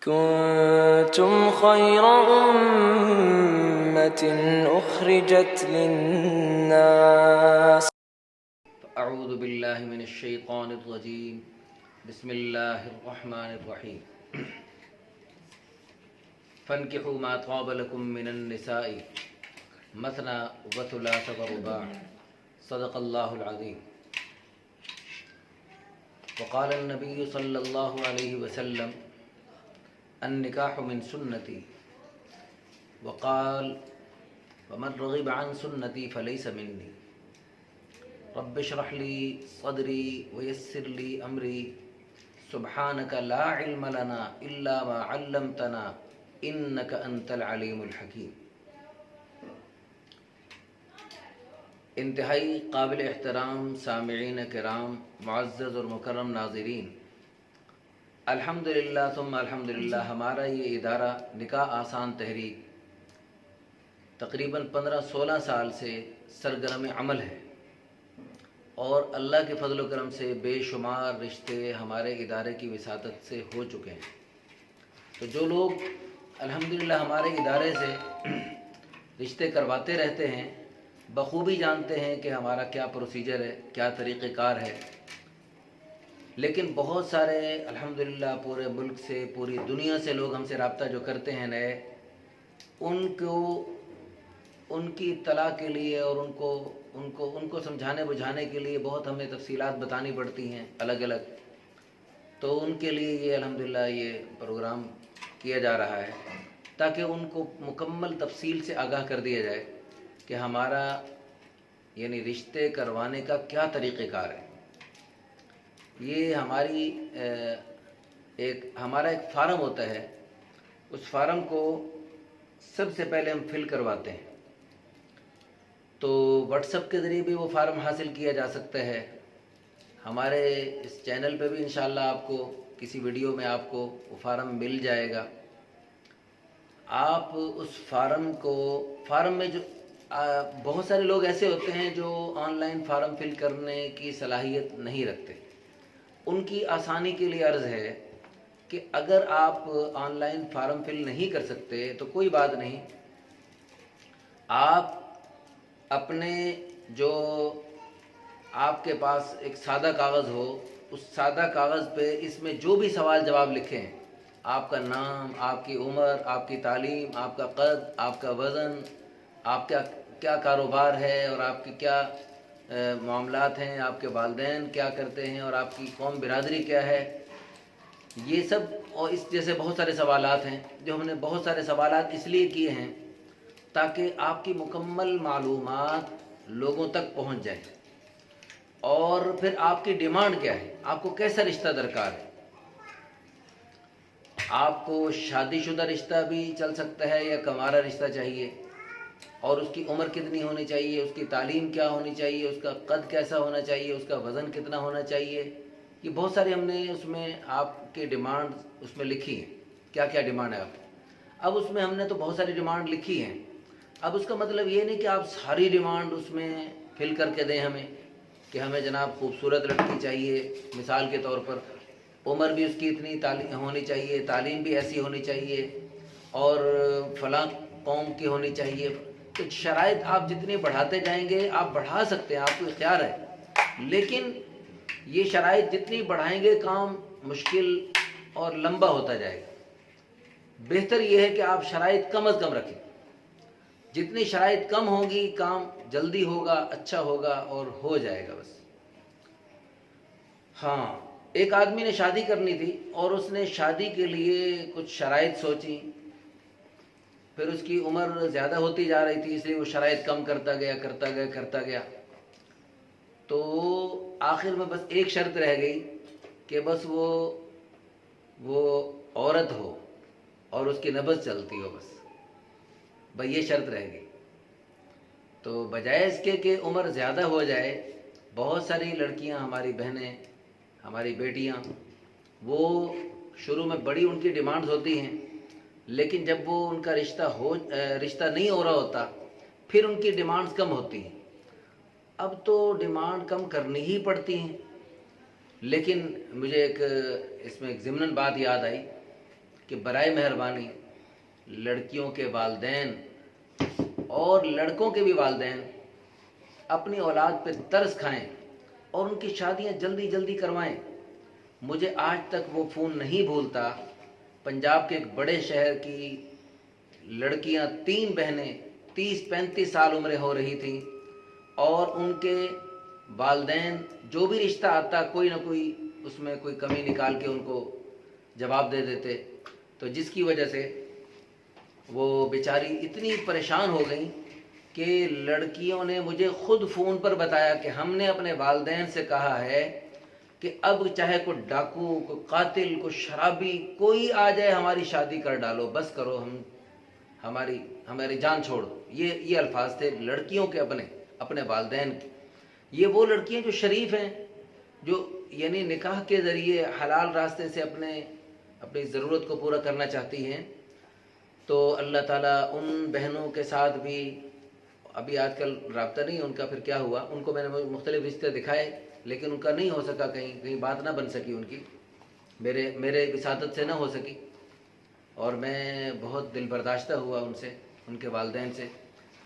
كنتم خير أمة أخرجت للناس. أعوذ بالله من الشيطان الرجيم. بسم الله الرحمن الرحيم. فانكحوا ما طاب لكم من النساء مثنى وثلاث ورباع. صدق الله العظيم. وقال النبي صلى الله عليه وسلم النکاح من سنتی وقال ومن رغب عن سنتی فلیس منی. رب اشرح لی صدری ویسر لی امری سبحانک لا علم لنا الا ما علمتنا انک انت العلیم الحکیم. انتہائی قابل احترام سامعین کرام، معزز اور مکرم ناظرین، الحمدللہ ثم الحمدللہ ہمارا یہ ادارہ نکاح آسان تحریک تقریباً 15-16 سال سے سرگرم عمل ہے، اور اللہ کے فضل و کرم سے بے شمار رشتے ہمارے ادارے کی وساطت سے ہو چکے ہیں. تو جو لوگ الحمدللہ ہمارے ادارے سے رشتے کرواتے رہتے ہیں بخوبی جانتے ہیں کہ ہمارا کیا پروسیجر ہے، کیا طریقہ کار ہے. لیکن بہت سارے الحمدللہ پورے ملک سے، پوری دنیا سے لوگ ہم سے رابطہ جو کرتے ہیں نئے، ان کی اطلاع کے لیے اور ان کو سمجھانے بجھانے کے لیے بہت ہمیں تفصیلات بتانی پڑتی ہیں الگ الگ. تو ان کے لیے یہ الحمدللہ یہ پروگرام کیا جا رہا ہے تاکہ ان کو مکمل تفصیل سے آگاہ کر دیا جائے کہ ہمارا یعنی رشتے کروانے کا کیا طریقہ کار ہے. یہ ہمارا ایک فارم ہوتا ہے، اس فارم کو سب سے پہلے ہم فل کرواتے ہیں. تو واٹس ایپ کے ذریعے بھی وہ فارم حاصل کیا جا سکتا ہے. ہمارے اس چینل پہ بھی انشاءاللہ آپ کو کسی ویڈیو میں آپ کو وہ فارم مل جائے گا. آپ اس فارم میں جو بہت سارے لوگ ایسے ہوتے ہیں جو آن لائن فارم فل کرنے کی صلاحیت نہیں رکھتے. ان کی آسانی کے لیے عرض ہے کہ اگر آپ آن لائن فارم فل نہیں کر سکتے تو کوئی بات نہیں، آپ اپنے جو آپ کے پاس ایک سادہ کاغذ ہو، اس سادہ کاغذ پہ اس میں جو بھی سوال جواب لکھیں، آپ کا نام، آپ کی عمر، آپ کی تعلیم، آپ کا قد، آپ کا وزن، آپ کا کیا کاروبار ہے اور آپ کی کیا معاملات ہیں، آپ کے والدین کیا کرتے ہیں اور آپ کی قوم برادری کیا ہے، یہ سب اور اس جیسے بہت سارے سوالات ہیں جو ہم نے بہت سارے سوالات اس لیے کیے ہیں تاکہ آپ کی مکمل معلومات لوگوں تک پہنچ جائیں. اور پھر آپ کی ڈیمانڈ کیا ہے، آپ کو کیسا رشتہ درکار ہے. آپ کو شادی شدہ رشتہ بھی چل سکتا ہے یا کنوارا رشتہ چاہیے، اور اس کی عمر کتنی ہونی چاہیے، اس کی تعلیم کیا ہونی چاہیے، اس کا قد کیسا ہونا چاہیے، اس کا وزن کتنا ہونا چاہیے. یہ بہت سارے ہم نے اس میں آپ کے ڈیمانڈ اس میں لکھی ہیں، کیا کیا ڈیمانڈ ہے آپ. اب اس میں ہم نے تو بہت ساری ڈیمانڈ لکھی ہیں. اب اس کا مطلب یہ نہیں کہ آپ ساری ڈیمانڈ اس میں فل کر کے دیں ہمیں کہ ہمیں جناب خوبصورت لڑکی چاہیے، مثال کے طور پر عمر بھی اس کی اتنی ہونی چاہیے، تعلیم بھی ایسی ہونی چاہیے، اور فلاں قوم کی ہونی چاہیے. تو شرائط آپ جتنی بڑھاتے جائیں گے آپ بڑھا سکتے ہیں، آپ کو اختیار ہے، لیکن یہ شرائط جتنی بڑھائیں گے کام مشکل اور لمبا ہوتا جائے گا. بہتر یہ ہے کہ آپ شرائط کم از کم رکھیں. جتنی شرائط کم ہوگی کام جلدی ہوگا، اچھا ہوگا اور ہو جائے گا بس. ہاں، ایک آدمی نے شادی کرنی تھی اور اس نے شادی کے لیے کچھ شرائط سوچی، پھر اس کی عمر زیادہ ہوتی جا رہی تھی، اس لیے وہ شرائط کم کرتا گیا. تو آخر میں بس ایک شرط رہ گئی کہ بس وہ عورت ہو اور اس کی نبض چلتی ہو، بس یہ شرط رہ گئی. تو بجائے اس کے کہ عمر زیادہ ہو جائے، بہت ساری لڑکیاں، ہماری بہنیں، ہماری بیٹیاں، وہ شروع میں بڑی ان کی ڈیمانڈز ہوتی ہیں، لیکن جب وہ ان کا رشتہ نہیں ہو رہا ہوتا پھر ان کی ڈیمانڈز کم ہوتی ہیں. اب تو ڈیمانڈ کم کرنی ہی پڑتی ہیں. لیکن مجھے اس میں ایک ضمناً بات یاد آئی کہ برائے مہربانی لڑکیوں کے والدین اور لڑکوں کے بھی والدین اپنی اولاد پہ ترس کھائیں اور ان کی شادیاں جلدی جلدی کروائیں۔ مجھے آج تک وہ فون نہیں بھولتا، پنجاب کے ایک بڑے شہر کی لڑکیاں 3 بہنیں 30-35 سال عمریں ہو رہی تھیں، اور ان کے والدین جو بھی رشتہ آتا کوئی نہ کوئی اس میں کوئی کمی نکال کے ان کو جواب دے دیتے، تو جس کی وجہ سے وہ بیچاری اتنی پریشان ہو گئیں کہ لڑکیوں نے مجھے خود فون پر بتایا کہ ہم نے اپنے والدین سے کہا ہے کہ اب چاہے کوئی ڈاکو، کوئی قاتل، کوئی شرابی، کوئی آ جائے ہماری شادی کر ڈالو، بس کرو، ہماری جان چھوڑ دو۔ یہ الفاظ تھے لڑکیوں کے اپنے والدین کے۔ یہ وہ لڑکیاں جو شریف ہیں، جو یعنی نکاح کے ذریعے حلال راستے سے اپنی ضرورت کو پورا کرنا چاہتی ہیں، تو اللہ تعالیٰ ان بہنوں کے ساتھ بھی ابھی آج کل رابطہ نہیں ان کا، پھر کیا ہوا، ان کو میں نے مختلف رشتے دکھائے لیکن ان کا نہیں ہو سکا، کہیں بات نہ بن سکی ان کی، میرے وساطت سے نہ ہو سکی، اور میں بہت دل برداشتہ ہوا ان سے، ان کے والدین سے۔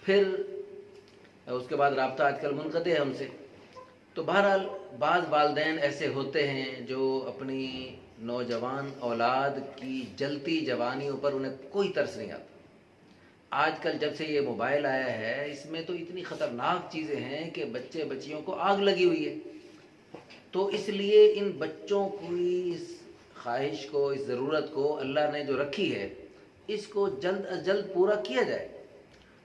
پھر اس کے بعد رابطہ آج کل منقطع ہے ان سے۔ تو بہرحال بعض والدین ایسے ہوتے ہیں جو اپنی نوجوان اولاد کی جلتی جوانیوں پر انہیں کوئی ترس نہیں آتا۔ آج کل جب سے یہ موبائل آیا ہے، اس میں تو اتنی خطرناک چیزیں ہیں کہ بچے بچیوں کو آگ لگی ہوئی ہے، تو اس لیے ان بچوں کی اس خواہش کو، اس ضرورت کو اللہ نے جو رکھی ہے، اس کو جلد از جلد پورا کیا جائے۔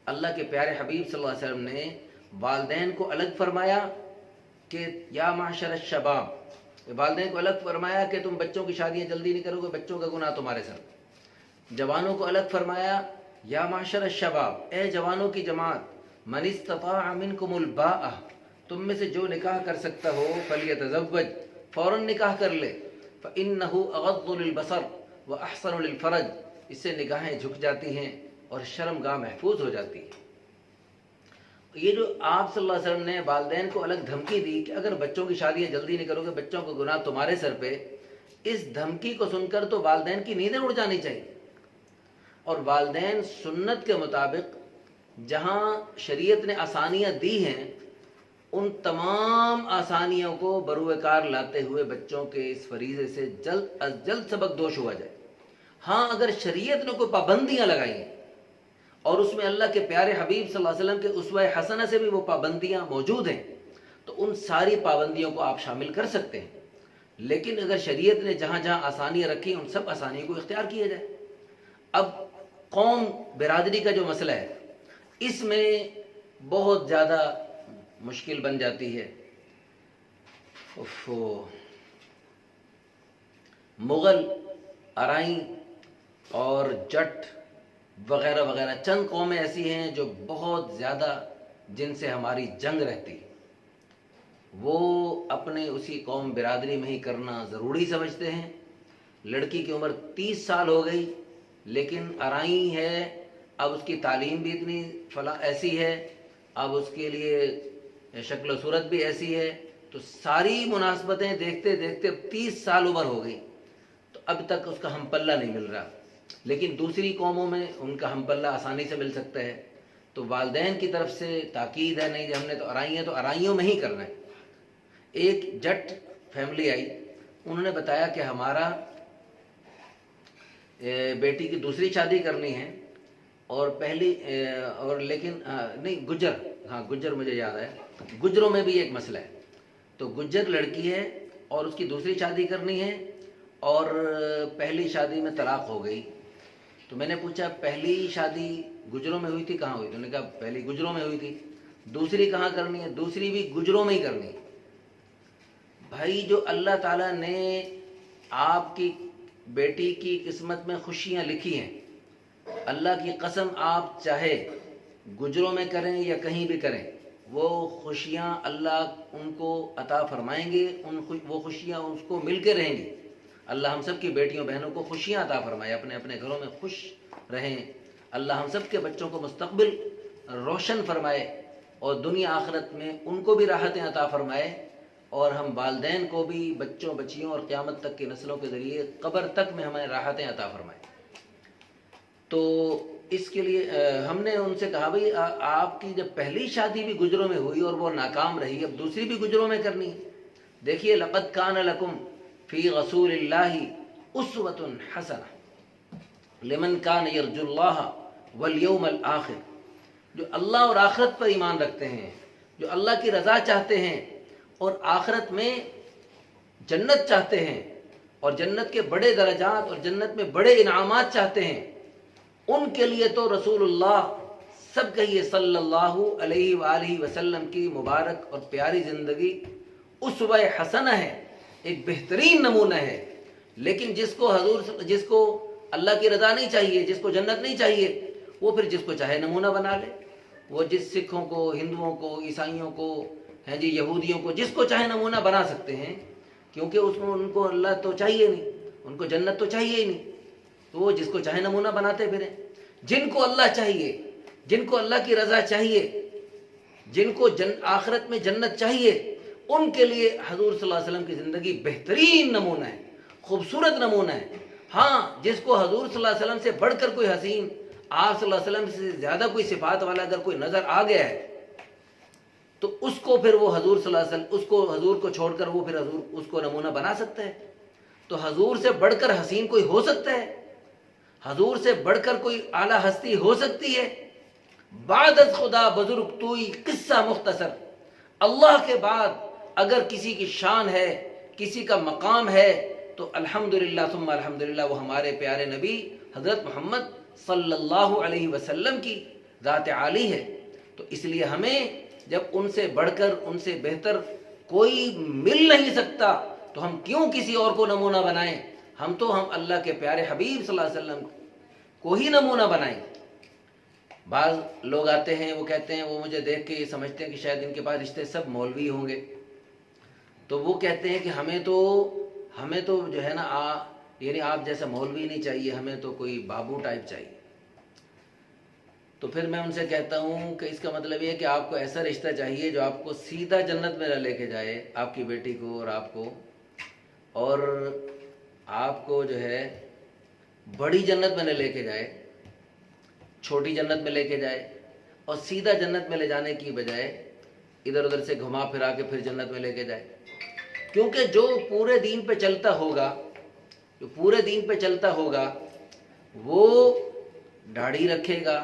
اللہ کے پیارے حبیب صلی اللہ علیہ وسلم نے والدین کو الگ فرمایا کہ یا معشر الشباب، والدین کو الگ فرمایا کہ تم بچوں کی شادیاں جلدی نہیں کرو گے، بچوں کا گناہ تمہارے سر۔ جوانوں کو الگ فرمایا یا معشر الشباب، اے جوانوں کی جماعت، من استطاع منکم الباء، تم میں سے جو نکاح کر سکتا ہو فلیتزوج، فوراً نکاح کر لے، فإنہ اغض للبصر واحسن للفرج، اس سے نگاہیں جھک جاتی ہیں اور شرمگاہ محفوظ ہو جاتی ہے۔ یہ جو آپ صلی اللہ علیہ وسلم نے والدین کو الگ دھمکی دی کہ اگر بچوں کی شادیاں جلدی نہیں کرو گے بچوں کا گناہ تمہارے سر پہ، اس دھمکی کو سن کر تو والدین کی نیندیں اڑ جانی چاہیے، اور والدین سنت کے مطابق جہاں شریعت نے آسانیاں دی ہیں، ان تمام آسانیوں کو بروئے کار لاتے ہوئے بچوں کے اس فریضے سے جلد از جلد سبق دوش ہوا جائے۔ ہاں اگر شریعت نے کوئی پابندیاں لگائی ہیں اور اس میں اللہ کے پیارے حبیب صلی اللہ علیہ وسلم کے اسوہ حسنہ سے بھی وہ پابندیاں موجود ہیں، تو ان ساری پابندیوں کو آپ شامل کر سکتے ہیں، لیکن اگر شریعت نے جہاں جہاں آسانیاں رکھی ان سب آسانیوں کو اختیار کیا جائے۔ اب قوم برادری کا جو مسئلہ ہے، اس میں بہت زیادہ مشکل بن جاتی ہے۔ مغل، ارائیں اور جٹ وغیرہ وغیرہ چند قومیں ایسی ہیں جو بہت زیادہ جن سے ہماری جنگ رہتی ہے، وہ اپنے اسی قوم برادری میں ہی کرنا ضروری سمجھتے ہیں۔ لڑکی کی عمر 30 سال ہو گئی لیکن ارائیں ہے، اب اس کی تعلیم بھی اتنی ایسی ہے، اب اس کے لیے شکل و صورت بھی ایسی ہے، تو ساری مناسبتیں دیکھتے دیکھتے 30 سال عمر ہو گئی، تو اب تک اس کا ہم پلہ نہیں مل رہا۔ لیکن دوسری قوموں میں ان کا ہم پلہ آسانی سے مل سکتا ہے، تو والدین کی طرف سے تاکید ہے، نہیں ہم نے تو ارائیں ہیں تو ارائیوں میں ہی کرنا ہے۔ ایک جٹ فیملی آئی، انہوں نے بتایا کہ ہمارا بیٹی کی دوسری شادی کرنی ہے، اور پہلی اور لیکن نہیں گجر مجھے یاد ہے، گجروں میں بھی ایک مسئلہ ہے، تو گجر لڑکی ہے اور اس کی دوسری شادی کرنی ہے، اور پہلی شادی میں طلاق ہو گئی۔ تو میں نے پوچھا پہلی شادی گجروں میں ہوئی تھی، کہاں ہوئی؟ تو انہوں نے کہا پہلی گجروں میں ہوئی تھی۔ دوسری کہاں کرنی ہے؟ دوسری بھی گجروں میں ہی کرنی ہے۔ بھائی جو اللہ تعالیٰ نے آپ کی بیٹی کی قسمت میں خوشیاں لکھی ہیں، اللہ کی قسم آپ چاہے گجروں میں کریں یا کہیں بھی کریں، وہ خوشیاں اللہ ان کو عطا فرمائیں گے، وہ خوشیاں اس کو مل کے رہیں گی۔ اللہ ہم سب کی بیٹیوں بہنوں کو خوشیاں عطا فرمائے، اپنے اپنے گھروں میں خوش رہیں۔ اللہ ہم سب کے بچوں کو مستقبل روشن فرمائے، اور دنیا آخرت میں ان کو بھی راحتیں عطا فرمائے، اور ہم والدین کو بھی بچوں بچیوں اور قیامت تک کی نسلوں کے ذریعے قبر تک میں ہمیں راحتیں عطا فرمائیں۔ تو اس کے لیے ہم نے ان سے کہا بھائی آپ کی جب پہلی شادی بھی گجروں میں ہوئی اور وہ ناکام رہی، اب دوسری بھی گجروں میں کرنی ہے۔ دیکھیے لقد کان لکم فی رسول اللہ اسوۃ حسنہ لمن کان یرجو اللہ والیوم الآخر، جو اللہ اور آخرت پر ایمان رکھتے ہیں، جو اللہ کی رضا چاہتے ہیں اور آخرت میں جنت چاہتے ہیں اور جنت کے بڑے درجات اور جنت میں بڑے انعامات چاہتے ہیں، ان کے لیے تو رسول اللہ سب کہیے صلی اللہ علیہ وآلہ وسلم کی مبارک اور پیاری زندگی اسوہ حسنہ ہے، ایک بہترین نمونہ ہے۔ لیکن جس کو اللہ کی رضا نہیں چاہیے، جس کو جنت نہیں چاہیے، وہ پھر جس کو چاہے نمونہ بنا لے۔ وہ جس سکھوں کو، ہندوؤں کو، عیسائیوں کو، یہودیوں کو، جس کو چاہے نمونہ بنا سکتے ہیں، کیونکہ ان کو اللہ تو چاہیے نہیں، ان کو جنت تو چاہیے ہی نہیں، تو وہ جس کو چاہے نمونہ بناتے پھریں۔ جن کو اللہ چاہیے، جن کو اللہ کی رضا چاہیے، جن کو آخرت میں جنت چاہیے، ان کے لیے حضور صلی اللہ علیہ وسلم کی زندگی بہترین نمونہ ہے، خوبصورت نمونہ ہے۔ ہاں، جس کو حضور صلی اللہ علیہ وسلم سے بڑھ کر کوئی حسین، آپ صلی اللہ علیہ وسلم سے زیادہ کوئی صفات والا اگر کوئی نظر آ گیا ہے، تو اس کو پھر وہ حضور صلی اللہ علیہ وسلم، اس کو حضور کو چھوڑ کر وہ پھر حضور اس کو نمونہ بنا سکتا ہے۔ تو حضور سے بڑھ کر حسین کوئی ہو سکتا ہے؟ حضور سے بڑھ کر کوئی اعلیٰ ہستی ہو سکتی ہے؟ بعد از خدا بزرگ توئی قصہ مختصر، اللہ کے بعد اگر کسی کی شان ہے، کسی کا مقام ہے، تو الحمدللہ ثم الحمدللہ وہ ہمارے پیارے نبی حضرت محمد صلی اللہ علیہ وسلم کی ذات عالی ہے۔ تو اس لیے ہمیں جب ان سے بڑھ کر، ان سے بہتر کوئی مل نہیں سکتا، تو ہم کیوں کسی اور کو نمونہ بنائیں؟ ہم اللہ کے پیارے حبیب صلی اللہ علیہ وسلم کو ہی نمونہ بنائیں۔ بعض لوگ آتے ہیں، وہ کہتے ہیں، وہ مجھے دیکھ کے یہ سمجھتے ہیں کہ شاید ان کے پاس رشتے سب مولوی ہوں گے، تو وہ کہتے ہیں کہ ہمیں تو جو ہے نا یعنی آپ جیسا مولوی نہیں چاہیے، ہمیں تو کوئی بابو ٹائپ چاہیے۔ تو پھر میں ان سے کہتا ہوں کہ اس کا مطلب یہ ہے کہ آپ کو ایسا رشتہ چاہیے جو آپ کو سیدھا جنت میں نہ لے کے جائے، آپ کی بیٹی کو اور آپ کو جو ہے بڑی جنت میں نہ لے کے جائے، چھوٹی جنت میں لے کے جائے، اور سیدھا جنت میں لے جانے کی بجائے ادھر ادھر سے گھما پھرا کے پھر جنت میں لے کے جائے۔ کیونکہ جو پورے دین پہ چلتا ہوگا وہ داڑھی رکھے گا،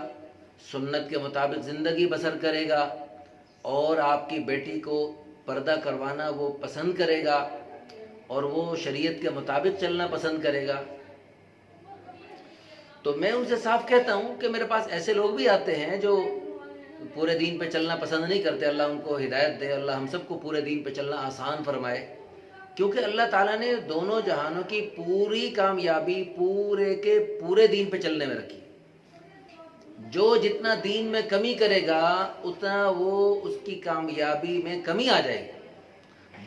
سنت کے مطابق زندگی بسر کرے گا، اور آپ کی بیٹی کو پردہ کروانا وہ پسند کرے گا، اور وہ شریعت کے مطابق چلنا پسند کرے گا۔ تو میں ان سے صاف کہتا ہوں کہ میرے پاس ایسے لوگ بھی آتے ہیں جو پورے دین پہ چلنا پسند نہیں کرتے، اللہ ان کو ہدایت دے، اللہ ہم سب کو پورے دین پہ چلنا آسان فرمائے، کیونکہ اللہ تعالیٰ نے دونوں جہانوں کی پوری کامیابی پورے کے پورے دین پہ چلنے میں رکھی۔ جو جتنا دین میں کمی کرے گا اتنا وہ اس کی کامیابی میں کمی آ جائے گی۔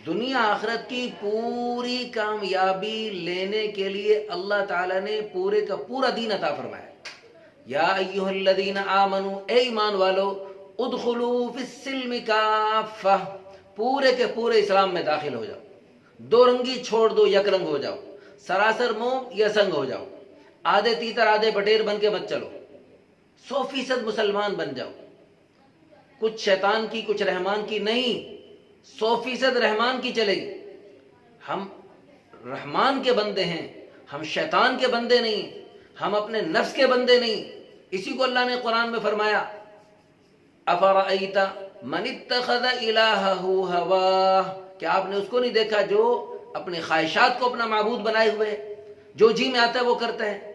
دنیا آخرت کی پوری کامیابی لینے کے لیے اللہ تعالیٰ نے پورے کا پورا دین عطا فرمایا۔ یا ایھا الذین آمنوا، اے ایمان والو، ادخلوا فی السلم کافہ، پورے کے پورے اسلام میں داخل ہو جاؤ، دو رنگی چھوڑ دو، یک رنگ ہو جاؤ، سراسر موم یا سنگ ہو جاؤ، آدھے تیتر آدھے بٹیر بن کے مت چلو، 100% مسلمان بن جاؤ، کچھ شیطان کی کچھ رحمان کی نہیں، 100% رحمان کی چلے گی۔ ہم رحمان کے بندے ہیں، ہم شیطان کے بندے نہیں، ہم اپنے نفس کے بندے نہیں۔ اسی کو اللہ نے قرآن میں فرمایا، افرأیت من اتخذ الہہ ہواہ، کیا آپ نے اس کو نہیں دیکھا جو اپنی خواہشات کو اپنا معبود بنائے ہوئے، جو جی میں آتا ہے وہ کرتا ہے،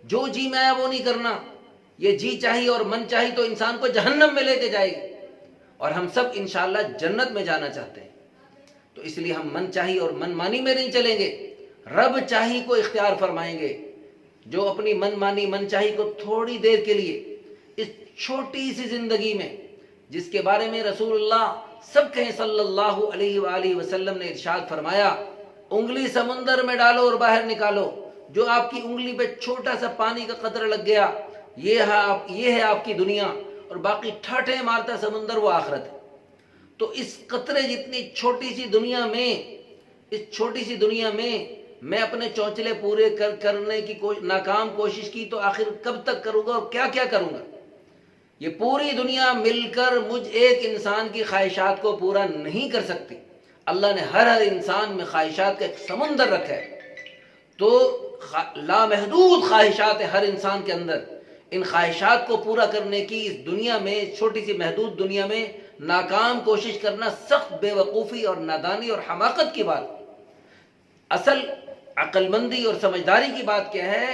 جو جی میں آیا وہ نہیں کرنا۔ یہ جی چاہیے اور من چاہیے تو انسان کو جہنم میں لے کے جائے گی، اور ہم سب انشاءاللہ جنت میں جانا چاہتے ہیں۔ تو اس لیے ہم من چاہی اور من مانی میں نہیں چلیں گے، رب چاہی کو اختیار فرمائیں گے۔ جو اپنی من مانی من چاہی کو تھوڑی دیر کے لیے اس چھوٹی سی زندگی میں، جس کے بارے میں رسول اللہ سب کہیں صلی اللہ علیہ وآلہ وسلم نے ارشاد فرمایا، انگلی سمندر میں ڈالو اور باہر نکالو، جو آپ کی انگلی پہ چھوٹا سا پانی کا قطرہ لگ گیا، یہ ہے آپ کی دنیا، اور باقی ٹھاٹھے مارتا سمندر وہ آخرت ہے۔ تو اس قطرے جتنی چھوٹی سی دنیا میں، اس چھوٹی سی دنیا میں میں اپنے چونچلے پورے کرنے کی ناکام کوشش کی تو آخر کب تک کروں گا اور کیا کیا کروں گا؟ یہ پوری دنیا مل کر مجھ ایک انسان کی خواہشات کو پورا نہیں کر سکتی۔ اللہ نے ہر انسان میں خواہشات کا ایک سمندر رکھا ہے، تو لامحدود خواہشات ہے ہر انسان کے اندر۔ ان خواہشات کو پورا کرنے کی اس دنیا میں، چھوٹی سی محدود دنیا میں ناکام کوشش کرنا سخت بے وقوفی اور نادانی اور حماقت کی بات۔ اصل عقل مندی اور سمجھداری کی بات کیا ہے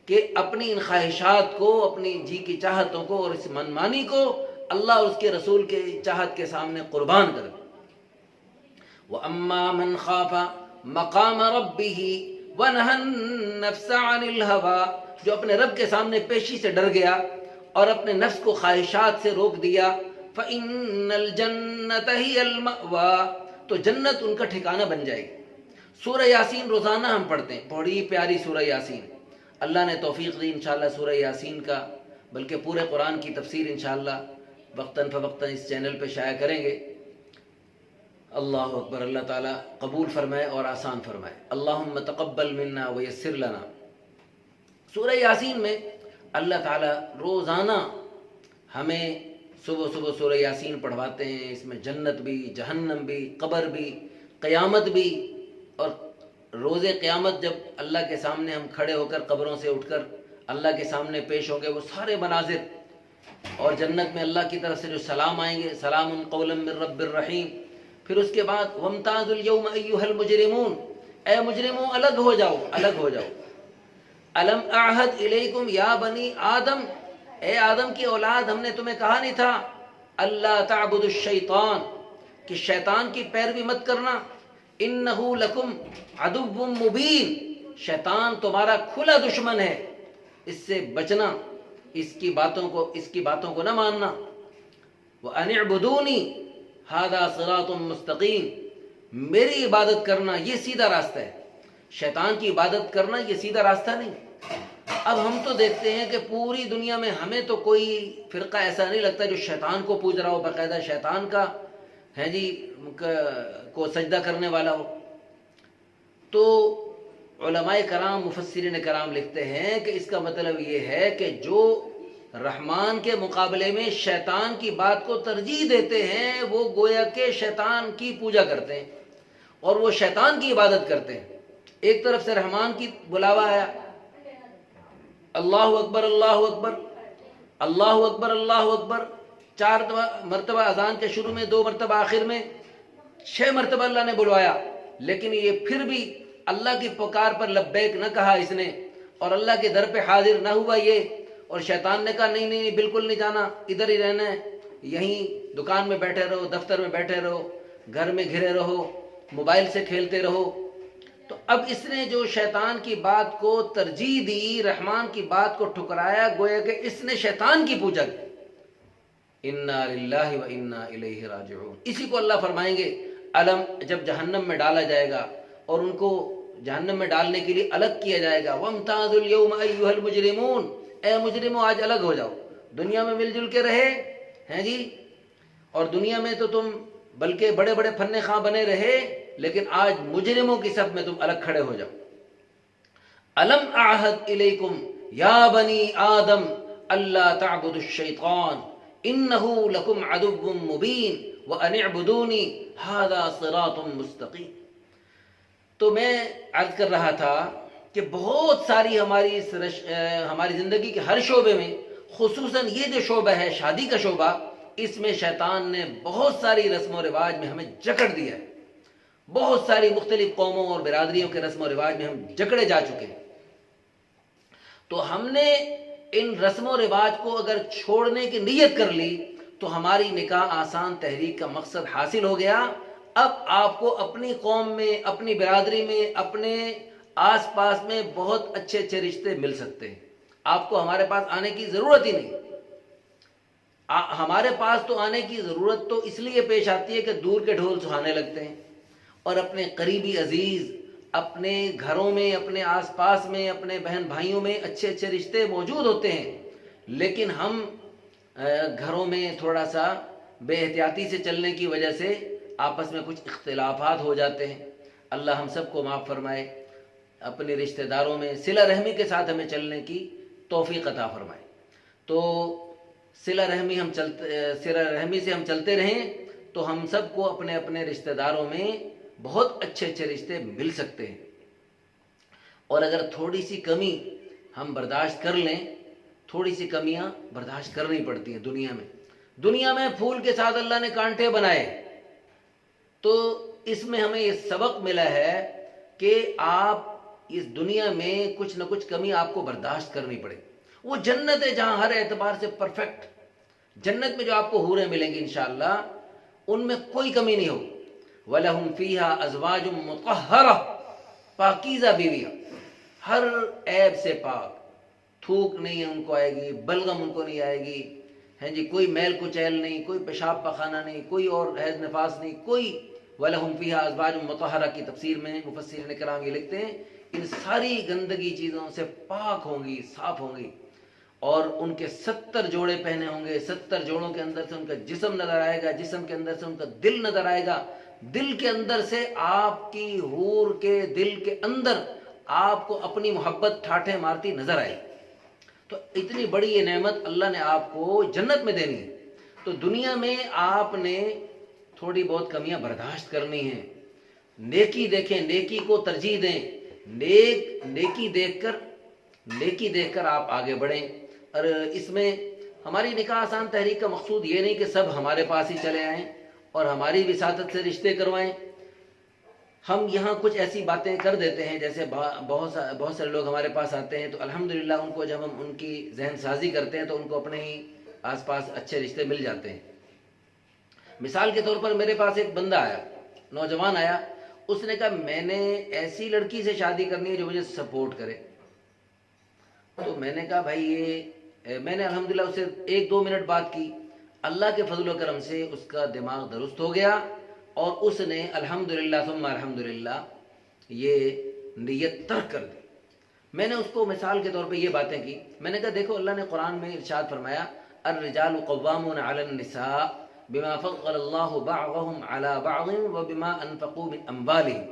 کہ اپنی ان خواہشات کو، اپنی جی کی چاہتوں کو اور اس منمانی کو اللہ اور اس کے رسول کے چاہت کے سامنے قربان کر دے۔ وَأَمَّا مَنْ خَافَ مَقَامَ رَبِّهِ وَنَهَى النَّفْسَ عَنِ الْهَوَىٰ، جو اپنے رب کے سامنے پیشی سے ڈر گیا اور اپنے نفس کو خواہشات سے روک دیا، فَإِنَّ الْجَنَّةَ هِيَ الْمَأْوَىٰ، تو جنت ان کا ٹھکانہ بن جائے گی۔ سورہ یاسین روزانہ ہم پڑھتے ہیں، بڑی پیاری سورہ یاسین۔ اللہ نے توفیق دی انشاءاللہ سورہ یاسین کا، بلکہ پورے قرآن کی تفسیر انشاءاللہ وقتاً فوقتاً اس چینل پہ شائع کریں گے۔ اللہ اکبر، اللہ تعالیٰ قبول فرمائے اور آسان فرمائے۔ اللہم تقبل منا ویسر لنا۔ سورہ یاسین میں اللہ تعالیٰ روزانہ ہمیں صبح صبح سورہ یاسین پڑھواتے ہیں۔ اس میں جنت بھی، جہنم بھی، قبر بھی، قیامت بھی، اور روز قیامت جب اللہ کے سامنے ہم کھڑے ہو کر قبروں سے اٹھ کر اللہ کے سامنے پیش ہوں گے، وہ سارے مناظر، اور جنت میں اللہ کی طرف سے جو سلام آئیں گے، سلام قولا من رب الرحیم۔ پھر اس کے بعد وامتازوا اليوم ایھا المجرمون، اے مجرموں الگ ہو جاؤ، الگ ہو جاؤ۔ الم اعہد الیکم یا بنی آدم، اے آدم کی اولاد، ہم نے تمہیں کہا نہیں تھا اللہ تعبدوا الشیطان، کہ شیطان کی پیروی مت کرنا، انہ لکم عدو مبین، شیطان تمہارا کھلا دشمن ہے، اس سے بچنا، اس کی باتوں کو نہ ماننا۔ وَأَنِ اعْبُدُونِي هَذَا صِرَاطٌ مُسْتَقِيمٌ، میری عبادت کرنا یہ سیدھا راستہ ہے، شیطان کی عبادت کرنا یہ سیدھا راستہ نہیں۔ اب ہم تو دیکھتے ہیں کہ پوری دنیا میں ہمیں تو کوئی فرقہ ایسا نہیں لگتا جو شیطان کو پوج رہا ہو، باقاعدہ شیطان کا ہے جی کو سجدہ کرنے والا ہو۔ تو علماء کرام، مفسرین کرام لکھتے ہیں کہ اس کا مطلب یہ ہے کہ جو رحمان کے مقابلے میں شیطان کی بات کو ترجیح دیتے ہیں، وہ گویا کہ شیطان کی پوجا کرتے ہیں اور وہ شیطان کی عبادت کرتے ہیں۔ ایک طرف سے رحمان کی بلاوا آیا، اللہ اکبر اللہ اکبر اللہ اکبر اللہ اکبر، 4 مرتبہ اذان کے شروع میں، 2 مرتبہ آخر میں، 6 مرتبہ اللہ نے بلوایا، لیکن یہ پھر بھی اللہ کی پکار پر لبیک نہ کہا اس نے، اور اللہ کے در پہ حاضر نہ ہوا یہ، اور شیطان نے کہا نہیں نہیں بالکل نہیں جانا، ادھر ہی رہنا ہے، یہیں دکان میں بیٹھے رہو، دفتر میں بیٹھے رہو، گھر میں گھرے رہو، موبائل سے کھیلتے رہو۔ تو اب اس نے جو شیطان کی بات کو ترجیح دی، رحمان کی بات کو ٹھکرایا، گویا کہ اس نے شیطان کی پوجا کی۔ انا للہ و انا الیہ راجعون، اسی کو اللہ فرمائیں گے علم، جب جہنم میں ڈالا جائے گا اور ان کو جہنم میں ڈالنے کے لیے الگ کیا جائے گا، وامتازوا اليوم ایھا المجرمون، اے مجرموں آج الگ ہو جاؤ۔ دنیا میں مل جل کے رہے ہیں جی، اور دنیا میں تو تم بلکہ بڑے بڑے فن خواں بنے رہے، لیکن آج مجرموں کی صف میں تم الگ کھڑے ہو جاؤ۔ الم اعہد الیکم یا بنی آدم اللہ تعبدوا الشیطان انہ لکم عدو مبین وان اعبدونی ھذا صراط مستقیم۔ تو میں عرض کر رہا تھا کہ بہت ساری ہماری زندگی کے ہر شعبے میں، خصوصاً یہ جو شعبہ ہے شادی کا شعبہ، اس میں شیطان نے بہت ساری رسم و رواج میں ہمیں جکڑ دیا ہے، بہت ساری مختلف قوموں اور برادریوں کے رسم و رواج میں ہم جکڑے جا چکے ہیں۔ تو ہم نے ان رسم و رواج کو اگر چھوڑنے کی نیت کر لی تو ہماری نکاح آسان تحریک کا مقصد حاصل ہو گیا۔ اب آپ کو اپنی قوم میں، اپنی برادری میں، اپنے آس پاس میں بہت اچھے اچھے رشتے مل سکتے ہیں، آپ کو ہمارے پاس آنے کی ضرورت ہی نہیں۔ ہمارے پاس تو آنے کی ضرورت تو اس لیے پیش آتی ہے کہ دور کے ڈھول سہانے لگتے ہیں، اور اپنے قریبی عزیز، اپنے گھروں میں، اپنے آس پاس میں، اپنے بہن بھائیوں میں اچھے اچھے رشتے موجود ہوتے ہیں، لیکن ہم گھروں میں تھوڑا سا بے احتیاطی سے چلنے کی وجہ سے آپس میں کچھ اختلافات ہو جاتے ہیں. اللہ ہم سب کو معاف فرمائے, اپنے رشتہ داروں میں صلہ رحمی کے ساتھ ہمیں چلنے کی توفیق عطا فرمائے. تو صلہ رحمی سے ہم چلتے رہیں تو ہم سب کو اپنے اپنے رشتہ داروں میں بہت اچھے اچھے رشتے مل سکتے ہیں. اور اگر تھوڑی سی کمی ہم برداشت کر لیں, تھوڑی سی کمیاں برداشت کرنی پڑتی ہیں. دنیا میں پھول کے ساتھ اللہ نے کانٹے بنائے, تو اس میں ہمیں یہ سبق ملا ہے کہ آپ اس دنیا میں کچھ نہ کچھ کمی آپ کو برداشت کرنی پڑے. وہ جنت ہے جہاں ہر اعتبار سے پرفیکٹ, جنت میں جو آپ کو حوریں ملیں گی انشاءاللہ ان میں کوئی کمی نہیں ہوگی. وَلَهُمْ فِيهَا أَزْوَاجٌ مُطَهَّرَةٌ, پاکیزہ بیویاں, ہر عیب سے پاک, تھوک نہیں ان کو آئے گی, بلغم ان کو نہیں آئے گی, ہیں جی, کوئی میل کچیل نہیں, کوئی پیشاب پخانہ نہیں, کوئی اور حیض نفاس نہیں, کوئی. وَلَهُمْ فِيهَا أَزْوَاجٌ مُطَهَّرَةٌ کی تفسیر میں مفسرین کرام یہ لکھتے ہیں ان ساری گندگی چیزوں سے پاک ہوں گی, صاف ہوں گی, اور ان کے 70 جوڑے پہنے ہوں گے. 70 جوڑوں کے اندر سے ان کا جسم نظر آئے گا, جسم کے اندر سے ان کا دل نظر آئے گا, دل کے اندر سے آپ کی حور کے دل کے اندر آپ کو اپنی محبت ٹھاٹھے مارتی نظر آئے. تو اتنی بڑی یہ نعمت اللہ نے آپ کو جنت میں دینی ہے. تو دنیا میں آپ نے تھوڑی بہت کمیاں برداشت کرنی ہیں. نیکی دیکھیں, نیکی کو ترجیح دیں, نیکی دیکھ کر آپ آگے بڑھیں. اور اس میں ہماری نکاح آسان تحریک کا مقصود یہ نہیں کہ سب ہمارے پاس ہی چلے آئیں اور ہماری وساطت سے رشتے کروائیں. ہم یہاں کچھ ایسی باتیں کر دیتے ہیں, جیسے بہت سارے لوگ ہمارے پاس آتے ہیں تو الحمدللہ ان کو جب ہم ان کی ذہن سازی کرتے ہیں تو ان کو اپنے ہی آس پاس اچھے رشتے مل جاتے ہیں. مثال کے طور پر میرے پاس ایک بندہ آیا, نوجوان آیا, اس نے کہا میں نے ایسی لڑکی سے شادی کرنی ہے جو مجھے سپورٹ کرے. تو میں نے کہا بھائی یہ میں نے الحمدللہ اسے 1-2 منٹ بات کی, اللہ کے فضل و کرم سے اس کا دماغ درست ہو گیا اور اس نے الحمدللہ ثم الحمدللہ یہ نیت ترک کر دی. میں نے اس کو مثال کے طور پہ یہ باتیں کی. میں نے کہا دیکھو اللہ نے قرآن میں ارشاد فرمایا الرجال قوامون علی النساء بما فضل اللہ بعضهم علی بعض وبما انفقوا من اموالهم,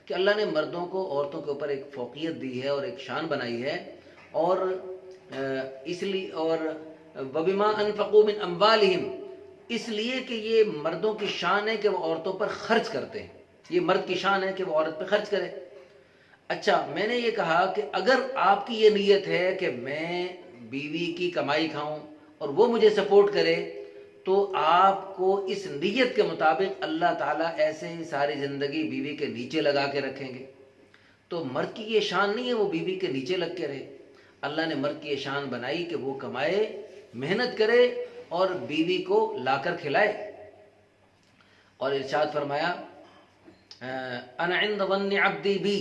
کہ اللہ نے مردوں کو عورتوں کے اوپر ایک فوقیت دی ہے اور ایک شان بنائی ہے, اور اس لیے اور وبما انفقوا من اموالهم, اس لیے کہ یہ مردوں کی شان ہے کہ وہ عورتوں پر خرچ کرتے ہیں. یہ مرد کی شان ہے کہ وہ عورت پہ خرچ کرے. اچھا, میں نے یہ کہا کہ اگر آپ کی یہ نیت ہے کہ میں بیوی کی کمائی کھاؤں اور وہ مجھے سپورٹ کرے, تو آپ کو اس نیت کے مطابق اللہ تعالیٰ ایسے ہی ساری زندگی بیوی کے نیچے لگا کے رکھیں گے. تو مرد کی یہ شان نہیں ہے وہ بیوی کے نیچے لگ کے رہے. اللہ نے مرد کی یہ شان بنائی کہ وہ کمائے, محنت کرے اور بیوی کو لا کر کھلائے. اور ارشاد فرمایا انا عند ظن عبدی بی,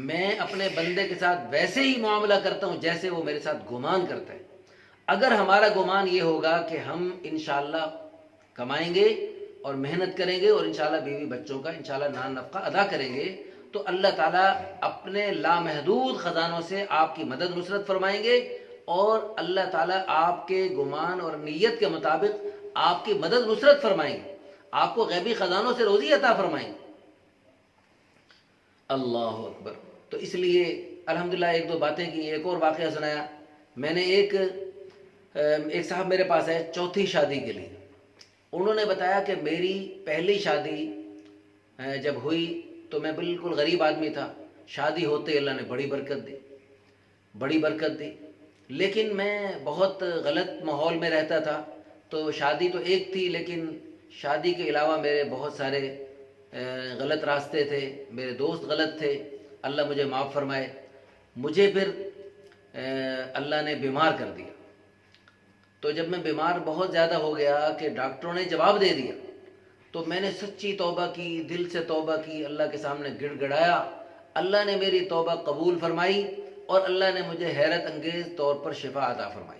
میں اپنے بندے کے ساتھ ویسے ہی معاملہ کرتا ہوں جیسے وہ میرے ساتھ گمان کرتا ہے. اگر ہمارا گمان یہ ہوگا کہ ہم انشاءاللہ کمائیں گے اور محنت کریں گے اور انشاءاللہ بیوی بچوں کا انشاءاللہ نان نفقہ ادا کریں گے, تو اللہ تعالیٰ اپنے لامحدود خزانوں سے آپ کی مدد نصرت فرمائیں گے, اور اللہ تعالیٰ آپ کے گمان اور نیت کے مطابق آپ کی مدد نصرت فرمائیں گے, آپ کو غیبی خزانوں سے روزی عطا فرمائیں گے. اللہ اکبر. تو اس لیے الحمدللہ 1-2 باتیں کی. ایک اور واقعہ سنایا. میں نے ایک صاحب میرے پاس ہے چوتھی شادی کے لیے. انہوں نے بتایا کہ میری پہلی شادی جب ہوئی تو میں بالکل غریب آدمی تھا. شادی ہوتے اللہ نے بڑی برکت دی, لیکن میں بہت غلط ماحول میں رہتا تھا. تو شادی تو ایک تھی, لیکن شادی کے علاوہ میرے بہت سارے غلط راستے تھے, میرے دوست غلط تھے, اللہ مجھے معاف فرمائے. مجھے پھر اللہ نے بیمار کر دیا. تو جب میں بیمار بہت زیادہ ہو گیا کہ ڈاکٹروں نے جواب دے دیا, تو میں نے سچی توبہ کی, دل سے توبہ کی, اللہ کے سامنے گڑ گڑایا. اللہ نے میری توبہ قبول فرمائی اور اللہ نے مجھے حیرت انگیز طور پر شفا عطا فرمائی.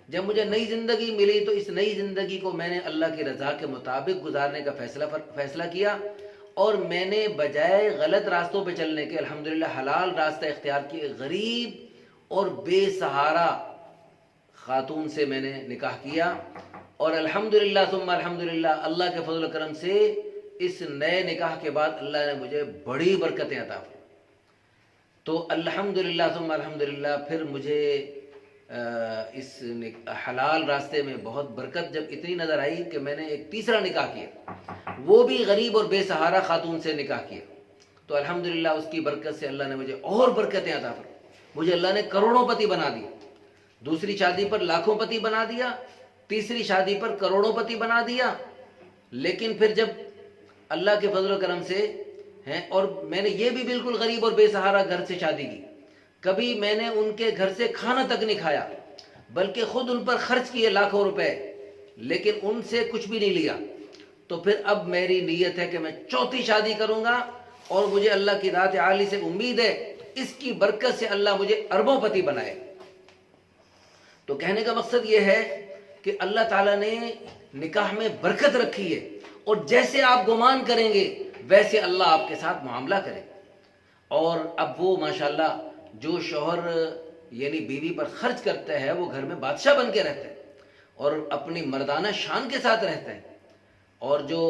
جب مجھے نئی زندگی ملی تو اس نئی زندگی کو میں نے اللہ کی رضا کے مطابق گزارنے کا فیصلہ کیا, اور میں نے بجائے غلط راستوں پہ چلنے کے الحمدللہ حلال راستہ اختیار کیے. غریب اور بے سہارا خاتون سے میں نے نکاح کیا, اور الحمدللہ ثم الحمدللہ اللہ کے فضل و کرم سے اس نئے نکاح کے بعد اللہ نے مجھے بڑی برکتیں عطا فرمائیں. تو الحمدللہ ثم الحمدللہ پھر مجھے اس حلال راستے میں بہت برکت جب اتنی نظر آئی کہ میں نے ایک تیسرا نکاح کیا, وہ بھی غریب اور بے سہارا خاتون سے نکاح کیا. تو الحمدللہ اس کی برکت سے اللہ نے مجھے اور برکتیں عطا فرمائیں. مجھے اللہ نے کروڑوں پتی بنا دیا. دوسری شادی پر لاکھوں پتی بنا دیا, تیسری شادی پر کروڑوں پتی بنا دیا. لیکن پھر جب اللہ کے فضل و کرم سے ہیں, اور میں نے یہ بھی بالکل غریب اور بے سہارا گھر سے شادی کی, کبھی میں نے ان کے گھر سے کھانا تک نہیں کھایا, بلکہ خود ان پر خرچ کیے لاکھوں روپے, لیکن ان سے کچھ بھی نہیں لیا. تو پھر اب میری نیت ہے کہ میں چوتھی شادی کروں گا, اور مجھے اللہ کی ذات عالی سے امید ہے اس کی برکت سے اللہ مجھے اربوں پتی بنائے. تو کہنے کا مقصد یہ ہے کہ اللہ تعالیٰ نے نکاح میں برکت رکھی ہے, اور جیسے آپ گمان کریں گے ویسے اللہ آپ کے ساتھ معاملہ کرے. اور اب وہ ماشاءاللہ جو شوہر یعنی بیوی پر خرچ کرتا ہے وہ گھر میں بادشاہ بن کے رہتا ہے اور اپنی مردانہ شان کے ساتھ رہتا ہے. اور جو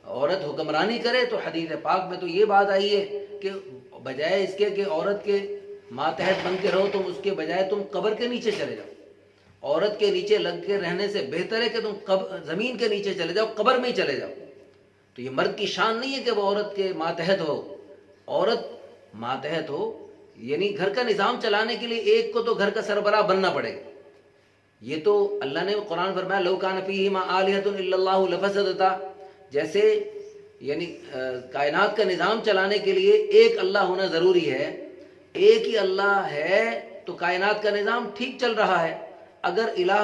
عورت حکمرانی کرے تو حدیث پاک میں تو یہ بات آئی ہے کہ بجائے اس کے کہ عورت کے ماتحت بن کے رہو, تم اس کے بجائے تم قبر کے نیچے چلے جاؤ. عورت کے نیچے لگ کے رہنے سے بہتر ہے کہ تم زمین کے نیچے چلے جاؤ, قبر میں ہی چلے جاؤ. تو یہ مرد کی شان نہیں ہے کہ وہ عورت کے ماتحت ہو. عورت ماتحت ہو یعنی گھر کا نظام چلانے کے لیے ایک کو تو گھر کا سربراہ بننا پڑے گا. یہ تو اللہ نے قرآن فرمایا لو کان فیہما آلہۃ الا اللہ لفسدتا, جیسے یعنی کائنات کا نظام چلانے کے لیے ایک اللہ ہونا ضروری ہے. ایک ہی اللہ ہے تو کائنات کا نظام ٹھیک چل رہا ہے. اگر الہ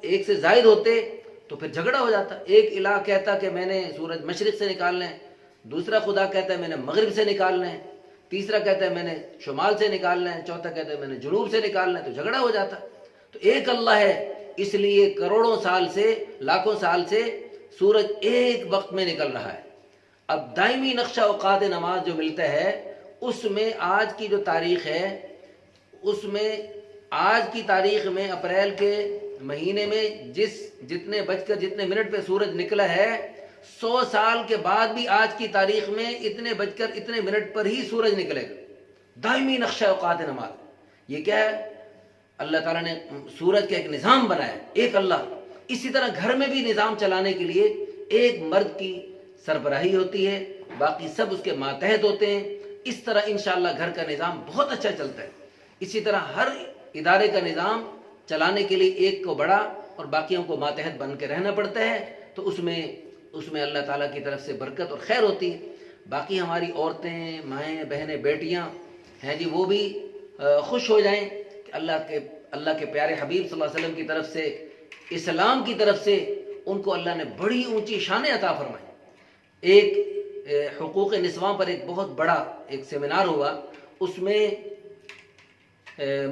ایک سے زائد ہوتے تو پھر جھگڑا ہو جاتا. ایک الہ کہتا کہ میں نے سورج مشرق سے نکالنا ہے, دوسرا خدا کہتا ہے میں نے مغرب سے نکالنا ہے, تیسرا کہتا ہے میں نے شمال سے نکالنا ہے, چوتھا کہتا ہے میں نے جنوب سے نکالنا ہے, تو جھگڑا ہو جاتا. تو ایک اللہ ہے, اس لیے کروڑوں سال سے لاکھوں سال سے سورج ایک وقت میں نکل رہا ہے. اب دائمی نقشہ اوقات نماز جو ملتا ہے اس میں آج کی جو تاریخ ہے, اس میں آج کی تاریخ میں اپریل کے مہینے میں جتنے بج کر جتنے منٹ پہ سورج نکلا ہے, 100 سال کے بعد بھی آج کی تاریخ میں اتنے بج کر اتنے منٹ پر ہی سورج نکلے گا. دائمی نقشہ اوقات نماز. یہ کیا ہے؟ اللہ تعالیٰ نے سورج کا ایک نظام بنایا, ایک اللہ. اسی طرح گھر میں بھی نظام چلانے کے لیے ایک مرد کی سربراہی ہوتی ہے, باقی سب اس کے ماتحت ہوتے ہیں. اس طرح انشاءاللہ گھر کا نظام بہت اچھا چلتا ہے. اسی طرح ہر ادارے کا نظام چلانے کے لیے ایک کو بڑا اور باقیوں کو ماتحت بن کے رہنا پڑتا ہے. تو اس میں اللہ تعالیٰ کی طرف سے برکت اور خیر ہوتی ہے. باقی ہماری عورتیں, مائیں, بہنیں, بیٹیاں ہیں جی, وہ بھی خوش ہو جائیں کہ اللہ کے پیارے حبیب صلی اللہ علیہ وسلم کی طرف سے, اسلام کی طرف سے ان کو اللہ نے بڑی اونچی شانیں عطا فرمائیں. ایک حقوق نسواں پر ایک بہت بڑا ایک سیمینار ہوا, اس میں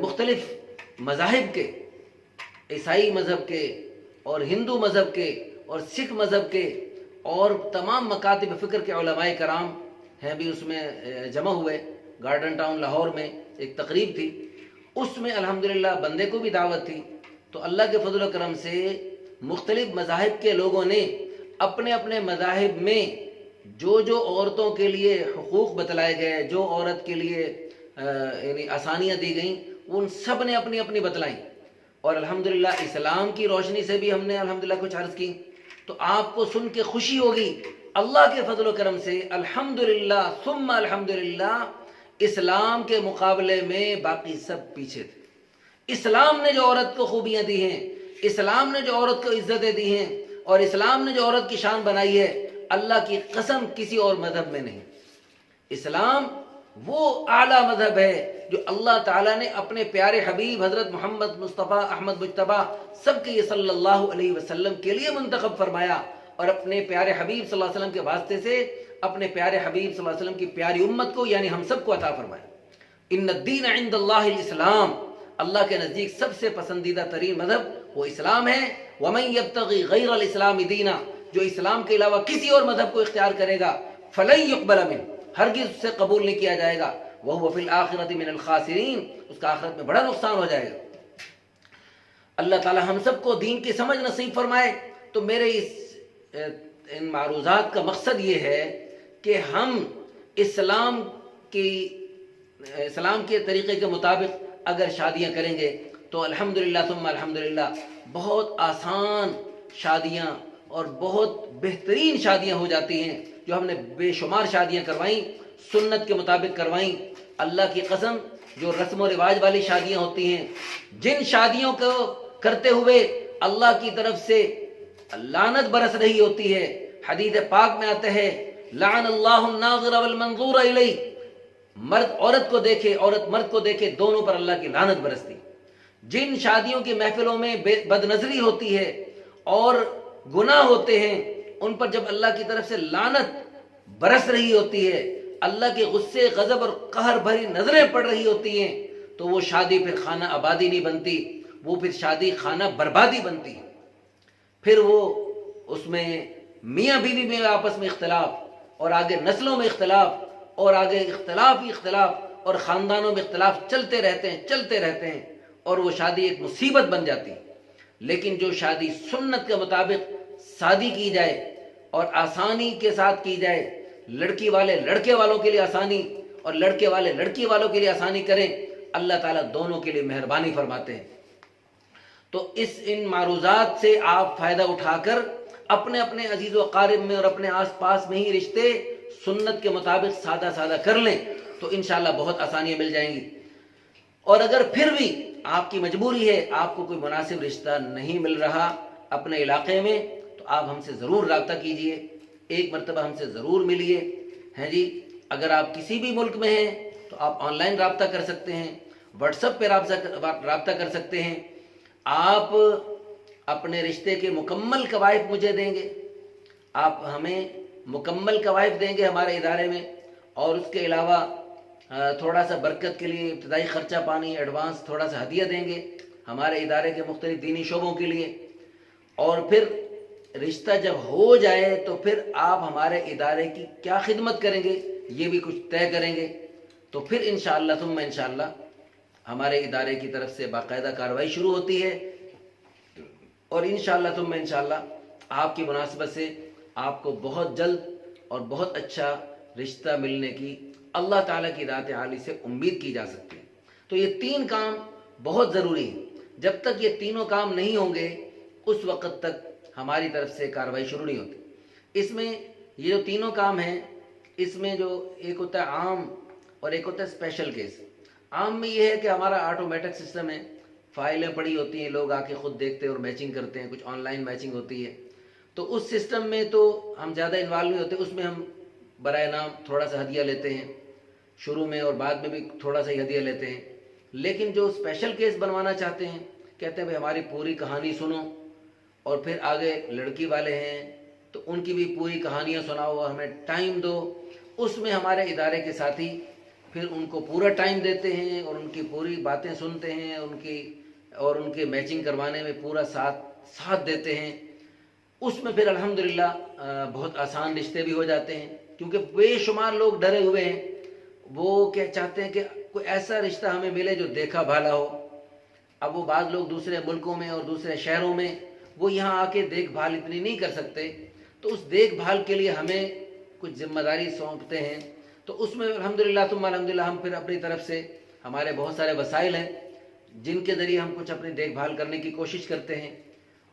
مختلف مذاہب کے, عیسائی مذہب کے اور ہندو مذہب کے اور سکھ مذہب کے اور تمام مکاتب فکر کے علماء کرام ہیں بھی اس میں جمع ہوئے. گارڈن ٹاؤن لاہور میں ایک تقریب تھی, اس میں الحمدللہ بندے کو بھی دعوت تھی. تو اللہ کے فضل و کرم سے مختلف مذاہب کے لوگوں نے اپنے اپنے مذاہب میں جو عورتوں کے لیے حقوق بتلائے گئے, جو عورت کے لیے یعنی آسانیاں دی گئیں, ان سب نے اپنی اپنی بتلائیں. اور الحمدللہ اسلام کی روشنی سے بھی ہم نے الحمدللہ کچھ عرض کی. تو آپ کو سن کے خوشی ہوگی اللہ کے فضل و کرم سے الحمدللہ ثم الحمدللہ اسلام کے مقابلے میں باقی سب پیچھے تھے. اسلام نے جو عورت کو خوبیاں دی ہیں, اسلام نے جو عورت کو عزتیں دی ہیں, اور اسلام نے جو عورت کی شان بنائی ہے, اللہ کی قسم کسی اور مذہب میں نہیں. اسلام وہ اعلیٰ مذہب ہے جو اللہ تعالیٰ نے اپنے پیارے حبیب حضرت محمد مصطفیٰ احمد مجتبیٰ سب کے صلی اللہ علیہ وسلم کے لیے منتخب فرمایا, اور اپنے پیارے حبیب صلی اللہ علیہ وسلم کے واسطے سے اپنے پیارے حبیب صلی اللہ علیہ وسلم کی پیاری امت کو یعنی ہم سب کو عطا فرمایا. ان الدین عند اللہ الاسلام, اللہ کے نزدیک سب سے پسندیدہ ترین مذہب وہ اسلام ہے. ومن یبتغی غیر الاسلام دینا, جو اسلام کے علاوہ کسی اور مذہب کو اختیار کرے گا فلن یقبل منہ, ہرگز اس سے قبول نہیں کیا جائے گا. وہو فی الآخرۃ من الخاسرین, اس کا آخرت میں بڑا نقصان ہو جائے گا. اللہ تعالی ہم سب کو دین کی سمجھ نصیب فرمائے. تو میرے ان معروضات کا مقصد یہ ہے کہ ہم اسلام کے طریقے کے مطابق اگر شادیاں کریں گے تو الحمدللہ ثم الحمدللہ بہت آسان شادیاں اور بہت بہترین شادیاں ہو جاتی ہیں. جو ہم نے بے شمار شادیاں کروائیں سنت کے مطابق کروائیں. اللہ کی قسم جو رسم و رواج والی شادیاں ہوتی ہیں, جن شادیوں کو کرتے ہوئے اللہ کی طرف سے لعنت برس رہی ہوتی ہے, حدیث پاک میں آتا ہے لعن اللہ الناظر والمنظور الیہ, مرد عورت کو دیکھے عورت مرد کو دیکھے دونوں پر اللہ کی لعنت برستی. جن شادیوں کی محفلوں میں بد نظری ہوتی ہے اور گناہ ہوتے ہیں ان پر جب اللہ کی طرف سے لعنت برس رہی ہوتی ہے, اللہ کے غصے غضب اور قہر بھری نظریں پڑ رہی ہوتی ہیں, تو وہ شادی پھر خانہ آبادی نہیں بنتی, وہ پھر شادی خانہ بربادی بنتی. پھر وہ اس میں میاں بیوی میں آپس میں اختلاف اور آگے نسلوں میں اختلاف اور آگے اختلاف ہی اختلاف اور خاندانوں میں اختلاف چلتے رہتے ہیں اور وہ شادی ایک مصیبت بن جاتی. لیکن جو شادی سنت کے مطابق شادی کی جائے اور آسانی کے ساتھ کی جائے, لڑکی والے لڑکے والوں کے لیے آسانی اور لڑکے والے لڑکی والوں کے لیے آسانی کریں, اللہ تعالیٰ دونوں کے لیے مہربانی فرماتے ہیں. تو ان معروضات سے آپ فائدہ اٹھا کر اپنے اپنے عزیز و اقارب میں اور اپنے آس پاس میں ہی رشتے سنت کے مطابق سادہ کر لیں تو انشاءاللہ بہت آسانیاں مل جائیں گی. اور اگر پھر بھی آپ کی مجبوری ہے, آپ کو کوئی مناسب رشتہ نہیں مل رہا اپنے علاقے میں, تو آپ ہم سے ضرور رابطہ کیجئے, ایک مرتبہ ہم سے ضرور ملیے ہیں جی. اگر آپ کسی بھی ملک میں ہیں تو آپ آن لائن رابطہ کر سکتے ہیں, واٹس ایپ پہ رابطہ کر سکتے ہیں. آپ اپنے رشتے کے مکمل قواعد مجھے دیں گے, آپ ہمیں مکمل قواعد دیں گے ہمارے ادارے میں, اور اس کے علاوہ تھوڑا سا برکت کے لیے ابتدائی خرچہ پانی ایڈوانس تھوڑا سا ہدیہ دیں گے ہمارے ادارے کے مختلف دینی شعبوں کے لیے. اور پھر رشتہ جب ہو جائے تو پھر آپ ہمارے ادارے کی کیا خدمت کریں گے یہ بھی کچھ طے کریں گے. تو پھر انشاءاللہ ثم انشاءاللہ ہمارے ادارے کی طرف سے باقاعدہ کارروائی شروع ہوتی ہے, اور انشاءاللہ ثم انشاءاللہ آپ کی مناسبت سے آپ کو بہت جلد اور بہت اچھا رشتہ ملنے کی اللہ تعالیٰ کی ذات عالی سے امید کی جا سکتی ہے. تو یہ 3 کام بہت ضروری ہیں. جب تک یہ تینوں کام نہیں ہوں گے اس وقت تک ہماری طرف سے کارروائی شروع نہیں ہوتی. اس میں یہ جو تینوں کام ہیں, اس میں جو ایک ہوتا ہے عام اور ایک ہوتا ہے اسپیشل کیس. عام میں یہ ہے کہ ہمارا آٹومیٹک سسٹم ہے, فائلیں پڑی ہوتی ہیں, لوگ آ کے خود دیکھتے ہیں اور میچنگ کرتے ہیں, کچھ آن لائن میچنگ ہوتی ہے. تو اس سسٹم میں تو ہم زیادہ انوالو نہیں ہوتے, اس میں ہم برائے نام تھوڑا سا ہدیہ لیتے ہیں شروع میں اور بعد میں بھی تھوڑا سا ہی ہدیہ لیتے ہیں. لیکن جو اسپیشل کیس بنوانا چاہتے ہیں, کہتے ہیں بھائی ہماری پوری کہانی سنو اور پھر آگے لڑکی والے ہیں تو ان کی بھی پوری کہانیاں سناؤ, ہمیں ٹائم دو. اس میں ہمارے ادارے کے ساتھی پھر ان کو پورا ٹائم دیتے ہیں اور ان کی پوری باتیں سنتے ہیں, ان کے میچنگ کروانے میں پورا ساتھ دیتے ہیں. اس میں پھر الحمدللہ بہت آسان رشتے بھی ہو جاتے ہیں, کیونکہ بے شمار لوگ ڈرے ہوئے ہیں. وہ کیا چاہتے ہیں کہ کوئی ایسا رشتہ ہمیں ملے جو دیکھا بھالا ہو. اب وہ بعض لوگ دوسرے ملکوں میں اور دوسرے شہروں میں وہ یہاں آ کے دیکھ بھال اتنی نہیں کر سکتے, تو اس دیکھ بھال کے لیے ہمیں کچھ ذمہ داری سونپتے ہیں. تو اس میں الحمدللہ ثم الحمدللہ ہم پھر اپنی طرف سے ہمارے بہت سارے وسائل ہیں جن کے ذریعے ہم کچھ اپنی دیکھ بھال کرنے کی کوشش کرتے ہیں.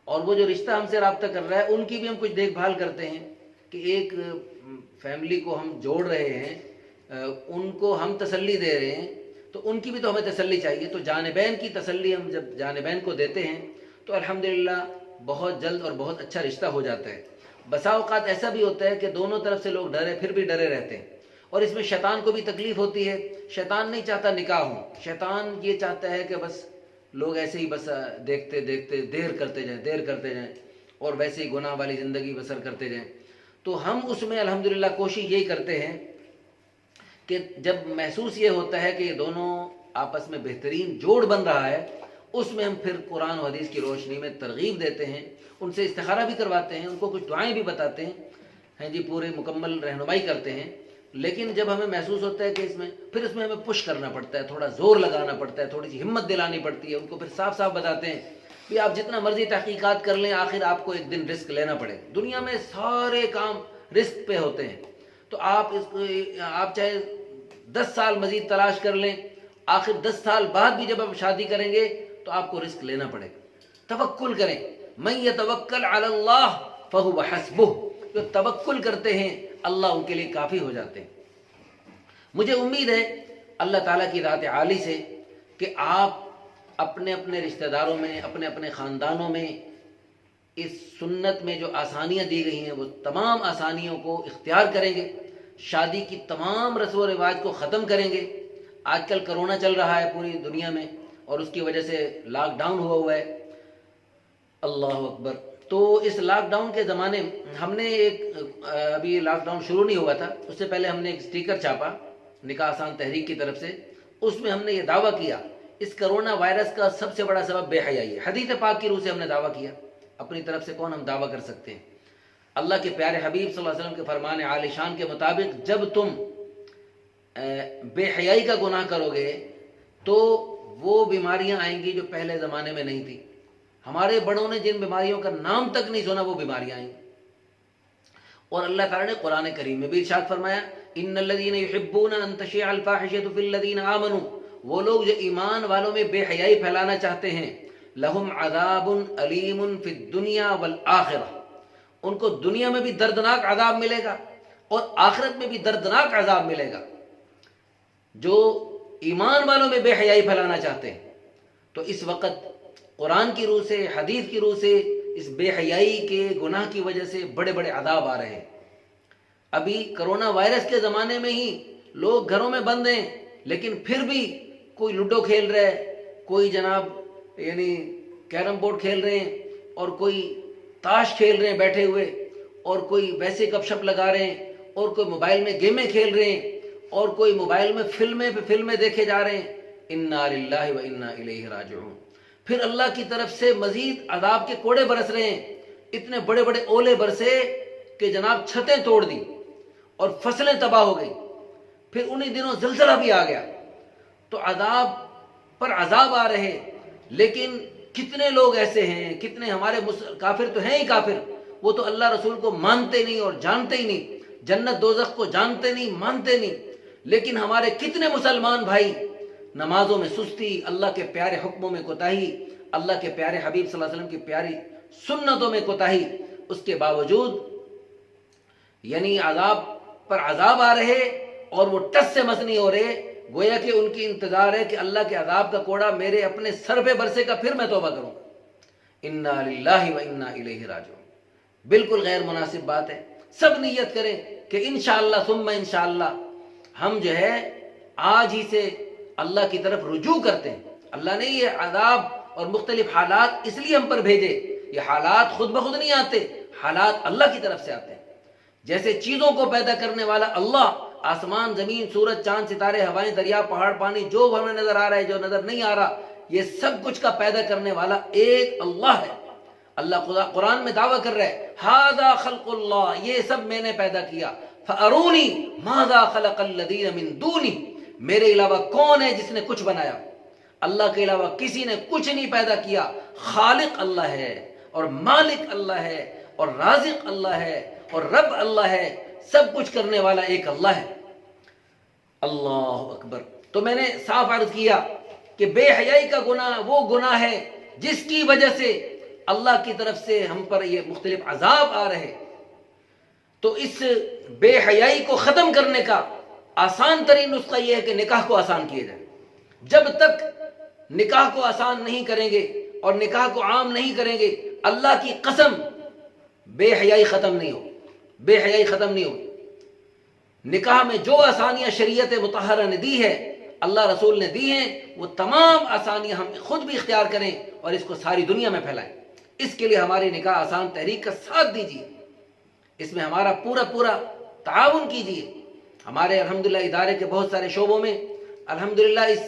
اور وہ جو رشتہ ہم سے رابطہ کر رہا ہے ان کی بھی ہم کچھ دیکھ بھال کرتے ہیں کہ ایک فیملی کو ہم جوڑ رہے ہیں, ان کو ہم تسلی دے رہے ہیں, تو ان کی بھی تو ہمیں تسلی چاہیے. تو جانبین کی تسلی ہم جب جانبین کو دیتے ہیں تو الحمدللہ بہت جلد اور بہت اچھا رشتہ ہو جاتا ہے. بسا اوقات ایسا بھی ہوتا ہے کہ دونوں طرف سے لوگ ڈرے پھر بھی ڈرے رہتے ہیں, اور اس میں شیطان کو بھی تکلیف ہوتی ہے. شیطان نہیں چاہتا نکاح ہو, شیطان یہ چاہتا ہے کہ بس لوگ ایسے ہی بس دیکھتے دیر کرتے جائیں اور ویسے ہی گناہ والی زندگی بسر کرتے جائیں. تو ہم اس میں الحمدللہ کوشش یہی کرتے ہیں کہ جب محسوس یہ ہوتا ہے کہ یہ دونوں آپس میں بہترین جوڑ بن رہا ہے, اس میں ہم پھر قرآن و حدیث کی روشنی میں ترغیب دیتے ہیں, ان سے استخارہ بھی کرواتے ہیں, ان کو کچھ دعائیں بھی بتاتے ہیں جی, پورے مکمل رہنمائی کرتے ہیں. لیکن جب ہمیں محسوس ہوتا ہے کہ اس میں ہمیں پش کرنا پڑتا ہے, تھوڑا زور لگانا پڑتا ہے, تھوڑی سی ہمت دلانی پڑتی ہے, ان کو پھر صاف بتاتے ہیں بھی آپ جتنا مرضی تحقیقات کر لیں آخر آپ کو ایک دن رزق لینا پڑے گا. دنیا میں سارے کام رزق پہ ہوتے ہیں. تو آپ چاہے 10 سال مزید تلاش کر لیں، آخر 10 سال بعد بھی جب آپ شادی کریں گے تو آپ کو رزق لینا پڑے گا. توکل کریں. من یتوکل علی اللہ فہو حسبہ. جو توکل کرتے ہیں اللہ ان کے لیے کافی ہو جاتے ہیں. مجھے امید ہے اللہ تعالیٰ کی ذات عالی سے کہ آپ اپنے اپنے رشتہ داروں میں، اپنے اپنے خاندانوں میں اس سنت میں جو آسانیاں دی گئی ہیں وہ تمام آسانیوں کو اختیار کریں گے. شادی کی تمام رسم و رواج کو ختم کریں گے. آج کل کرونا چل رہا ہے پوری دنیا میں اور اس کی وجہ سے لاک ڈاؤن ہوا ہے. اللہ اکبر. تو اس لاک ڈاؤن کے زمانے ہم نے ابھی لاک ڈاؤن شروع نہیں ہوا تھا، اس سے پہلے ہم نے ایک سٹیکر چھاپا نکاح آسان تحریک کی طرف سے. اس میں ہم نے یہ دعویٰ کیا اس کرونا وائرس کا سب سے بڑا سبب بے حیائی ہے. حدیث پاک کی روح سے ہم نے دعویٰ کیا. اپنی طرف سے کون ہم دعویٰ کر سکتے ہیں؟ اللہ کے پیارے حبیب صلی اللہ علیہ وسلم کے فرمان عالی شان کے مطابق جب تم بے حیائی کا گناہ کرو گے تو وہ بیماریاں آئیں گی جو پہلے زمانے میں نہیں تھی. ہمارے بڑوں نے جن بیماریوں کا نام تک نہیں سنا وہ بیماریاں آئیں. اور اللہ تعالیٰ نے قرآن کریم میں بھی ارشاد فرمایا ان الذین یحبون ان تشیع الفاحشۃ فی الذین آمنوا. وہ لوگ جو ایمان والوں میں بے حیائی پھیلانا چاہتے ہیں لہم عذاب علیم فی الدنیا والآخرہ. ان کو دنیا میں بھی دردناک عذاب ملے گا اور آخرت میں بھی دردناک عذاب ملے گا. جو ایمان والوں میں بے حیائی پھیلانا چاہتے ہیں تو اس وقت قرآن کی روح سے، حدیث کی روح سے اس بے حیائی کے گناہ کی وجہ سے بڑے بڑے عذاب آ رہے ہیں. ابھی کرونا وائرس کے زمانے میں ہی لوگ گھروں میں بند ہیں لیکن پھر بھی کوئی لوڈو کھیل رہا ہے، کوئی جناب کیرم بورڈ کھیل رہے ہیں، اور کوئی تاش کھیل رہے ہیں بیٹھے ہوئے، اور کوئی ویسے گپ شپ لگا رہے ہیں، اور کوئی موبائل میں گیمیں کھیل رہے ہیں، اور کوئی موبائل میں فلمیں دیکھے جا رہے ہیں. انا للہ و انا الیہ راجعون. پھر اللہ کی طرف سے مزید عذاب کے کوڑے برس رہے ہیں. اتنے بڑے بڑے اولے برسے کہ جناب چھتیں توڑ دی اور فصلیں تباہ ہو گئی. پھر انہی دنوں زلزلہ بھی آ گیا. تو عذاب پر عذاب آ رہے. لیکن کتنے لوگ ایسے ہیں، کتنے ہمارے کافر تو ہیں ہی کافر، وہ تو اللہ رسول کو مانتے نہیں اور جانتے ہی نہیں، جنت دوزخ کو جانتے نہیں، مانتے نہیں. لیکن ہمارے کتنے مسلمان بھائی نمازوں میں سستی، اللہ کے پیارے حکموں میں کوتاہی، اللہ کے پیارے حبیب صلی اللہ علیہ وسلم کی پیاری سنتوں میں کوتاہی. اس کے باوجود عذاب پر عذاب آ رہے اور وہ ٹس سے مس نہیں ہو رہے. گویا کہ ان کی انتظار ہے کہ اللہ کے عذاب کا کوڑا میرے اپنے سر پہ برسے کا پھر میں توبہ کروں. انا للہ و انا الیہ راجعون. بالکل غیر مناسب بات ہے. سب نیت کریں کہ انشاءاللہ ثم انشاءاللہ ہم جو ہے آج ہی سے اللہ کی طرف رجوع کرتے ہیں. اللہ نے یہ عذاب اور مختلف حالات اس لیے ہم پر بھیجے. یہ حالات خود بخود نہیں آتے، حالات اللہ کی طرف سے آتے ہیں. جیسے چیزوں کو پیدا کرنے والا اللہ، آسمان، زمین، سورج، چاند، ستارے، ہوائیں، دریا، پہاڑ، پانی، جو ہمیں نظر آ رہا ہے، جو نظر نہیں آ رہا، یہ سب کچھ کا پیدا کرنے والا ایک اللہ ہے. اللہ قرآن میں دعویٰ کر رہا ہے ھذا خلق اللہ، یہ سب میں نے پیدا کیا. فارونی ماذا خلق الذین من دونی، میرے علاوہ کون ہے جس نے کچھ بنایا؟ اللہ کے علاوہ کسی نے کچھ نہیں پیدا کیا. خالق اللہ ہے اور مالک اللہ ہے اور رازق اللہ ہے اور رب اللہ ہے. سب کچھ کرنے والا ایک اللہ ہے. اللہ اکبر. تو میں نے صاف عرض کیا کہ بے حیائی کا گناہ وہ گناہ ہے جس کی وجہ سے اللہ کی طرف سے ہم پر یہ مختلف عذاب آ رہے. تو اس بے حیائی کو ختم کرنے کا آسان ترین نسخہ یہ ہے کہ نکاح کو آسان کیا جائے. جب تک نکاح کو آسان نہیں کریں گے اور نکاح کو عام نہیں کریں گے، اللہ کی قسم بے حیائی ختم نہیں ہو. بے حیائی ختم نہیں ہو. نکاح میں جو آسانیاں شریعت مطہرہ نے دی ہے، اللہ رسول نے دی ہیں، وہ تمام آسانیاں ہم خود بھی اختیار کریں اور اس کو ساری دنیا میں پھیلائیں. اس کے لیے ہماری نکاح آسان تحریک کا ساتھ دیجیے. اس میں ہمارا پورا تعاون کیجیے. ہمارے الحمدللہ ادارے کے بہت سارے شعبوں میں الحمدللہ اس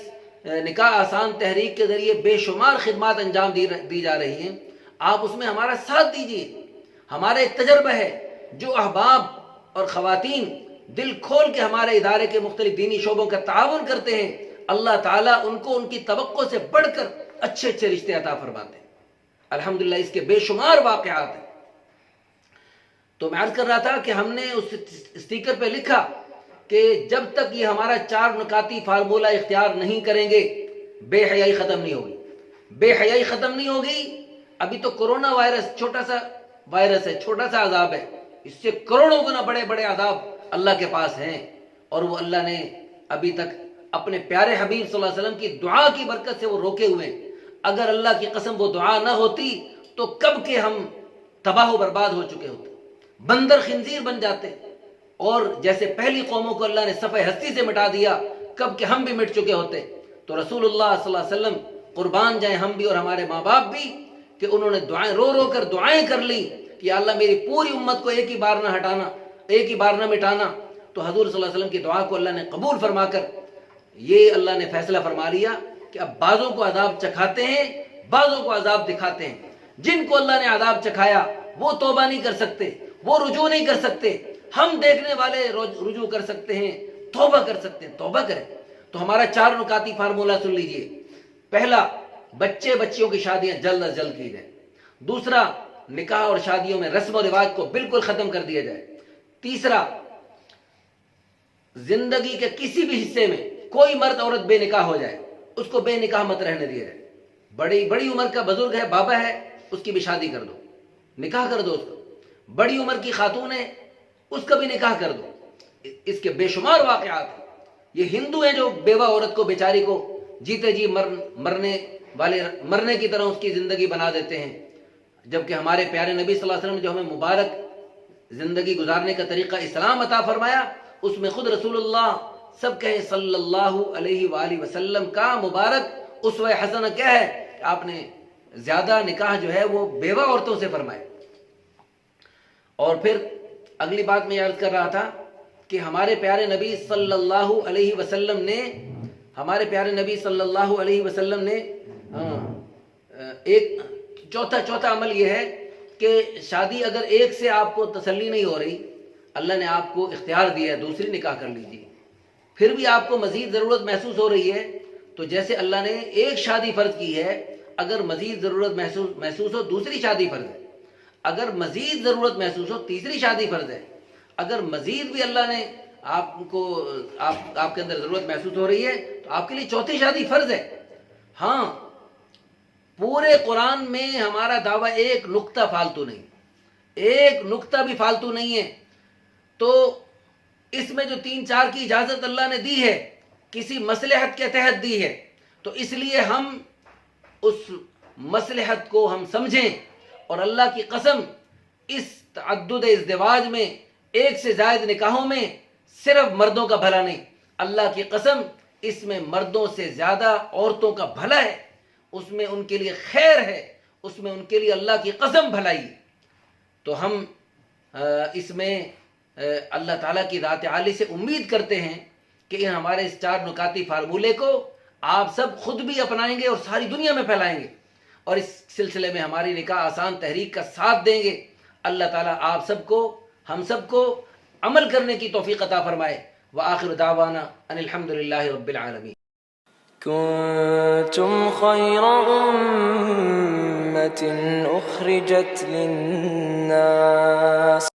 نکاح آسان تحریک کے ذریعے بے شمار خدمات انجام دی جا رہی ہیں. آپ اس میں ہمارا ساتھ دیجیے. ہمارا ایک تجربہ ہے، جو احباب اور خواتین دل کھول کے ہمارے ادارے کے مختلف دینی شعبوں کا تعاون کرتے ہیں، اللہ تعالیٰ ان کو ان کی توقع سے بڑھ کر اچھے رشتے عطا فرماتے ہیں. الحمدللہ اس کے بے شمار واقعات ہیں. تو میں عرض کر رہا تھا کہ ہم نے اس اسٹیکر پہ لکھا کہ جب تک یہ ہمارا 4 نکاتی فارمولہ اختیار نہیں کریں گے بے حیائی ختم نہیں ہوگی. بے حیائی ختم نہیں ہوگی. ابھی تو کرونا وائرس چھوٹا سا وائرس ہے, چھوٹا سا عذاب ہے, اس سے کروڑوں گنا بڑے بڑے عذاب اللہ کے پاس ہیں, اور وہ اللہ نے ابھی تک اپنے پیارے حبیب صلی اللہ علیہ وسلم کی دعا کی برکت سے وہ روکے ہوئے ہیں. اگر اللہ کی قسم وہ دعا نہ ہوتی تو کب کے ہم تباہ و برباد ہو چکے ہوتے, بندر خنزیر بن جاتے, اور جیسے پہلی قوموں کو اللہ نے صفحہ ہستی سے مٹا دیا کب کہ ہم بھی مٹ چکے ہوتے. تو رسول اللہ صلی اللہ علیہ وسلم قربان جائیں ہم بھی اور ہمارے ماں باپ بھی کہ انہوں نے دعائیں رو رو کر دعائیں کر لی کہ اللہ میری پوری امت کو ایک ہی بار نہ ہٹانا, ایک ہی بار نہ مٹانا. تو حضور صلی اللہ علیہ وسلم کی دعا کو اللہ نے قبول فرما کر یہ اللہ نے فیصلہ فرما لیا کہ اب بعضوں کو عذاب چکھاتے ہیں, بعضوں کو عذاب دکھاتے ہیں. جن کو اللہ نے عذاب چکھایا وہ توبہ نہیں کر سکتے, وہ رجوع نہیں کر سکتے. ہم دیکھنے والے رجوع کر سکتے ہیں, توبہ کر سکتے ہیں, توبہ کریں. تو ہمارا 4 نکاتی فارمولہ سن لیجئے. پہلا, بچے بچیوں کی شادیاں جلد از جلد کی جائیں. دوسرا, نکاح اور شادیوں میں رسم و رواج کو بالکل ختم کر دیا جائے. تیسرا, زندگی کے کسی بھی حصے میں کوئی مرد عورت بے نکاح ہو جائے اس کو بے نکاح مت رہنے دیا جائے. بڑی عمر کا بزرگ ہے, بابا ہے, اس کی بھی شادی کر دو, نکاح کر دو اس کو. بڑی عمر کی خاتون ہے, اس کا بھی نکاح کر دو. اس کے بے شمار واقعات ہیں. یہ ہندو ہیں جو بیوہ عورت کو بیچاری کو جیتے جی مرنے کی طرح اس کی زندگی بنا دیتے ہیں, جبکہ ہمارے پیارے نبی صلی اللہ علیہ وسلم نے جو ہمیں مبارک زندگی گزارنے کا طریقہ اسلام عطا فرمایا اس میں خود رسول اللہ سب کہیں صلی اللہ علیہ وآلہ وسلم کا مبارک اسوہ حسنہ کیا ہے کہ آپ نے زیادہ نکاح جو ہے وہ بیوہ عورتوں سے فرمائے. اور پھر اگلی بات میں یہ عرض کر رہا تھا کہ ہمارے پیارے نبی صلی اللہ علیہ وسلم نے ایک چوتھا عمل یہ ہے کہ شادی اگر ایک سے آپ کو تسلی نہیں ہو رہی, اللہ نے آپ کو اختیار دیا ہے دوسری نکاح کر لیجیے. پھر بھی آپ کو مزید ضرورت محسوس ہو رہی ہے تو جیسے اللہ نے ایک شادی فرض کی ہے, اگر مزید ضرورت محسوس ہو دوسری شادی فرض ہے, اگر مزید ضرورت محسوس ہو تیسری شادی فرض ہے, اگر مزید بھی اللہ نے آپ کے اندر ضرورت محسوس ہو رہی ہے تو آپ کے لیے چوتھی شادی فرض ہے. ہاں, پورے قرآن میں ہمارا دعویٰ ایک نقطہ فالتو نہیں, ایک نقطہ بھی فالتو نہیں ہے. تو اس میں جو 3-4 کی اجازت اللہ نے دی ہے کسی مصلحت کے تحت دی ہے, تو اس لیے ہم اس مصلحت کو ہم سمجھیں. اور اللہ کی قسم اس تعدد ازدواج میں ایک سے زائد نکاحوں میں صرف مردوں کا بھلا نہیں, اللہ کی قسم اس میں مردوں سے زیادہ عورتوں کا بھلا ہے, اس میں ان کے لیے خیر ہے, اس میں ان کے لیے اللہ کی قسم بھلائی. تو ہم اس میں اللہ تعالیٰ کی ذات عالی سے امید کرتے ہیں کہ ہمارے اس 4 نکاتی فارمولے کو آپ سب خود بھی اپنائیں گے اور ساری دنیا میں پھیلائیں گے, اور اس سلسلے میں ہماری نکاح آسان تحریک کا ساتھ دیں گے. اللہ تعالیٰ آپ سب کو, ہم سب کو عمل کرنے کی توفیق عطا فرمائے. وآخر دعوانا ان الحمدللہ رب العالمین. كنتم خير أمة أخرجت للناس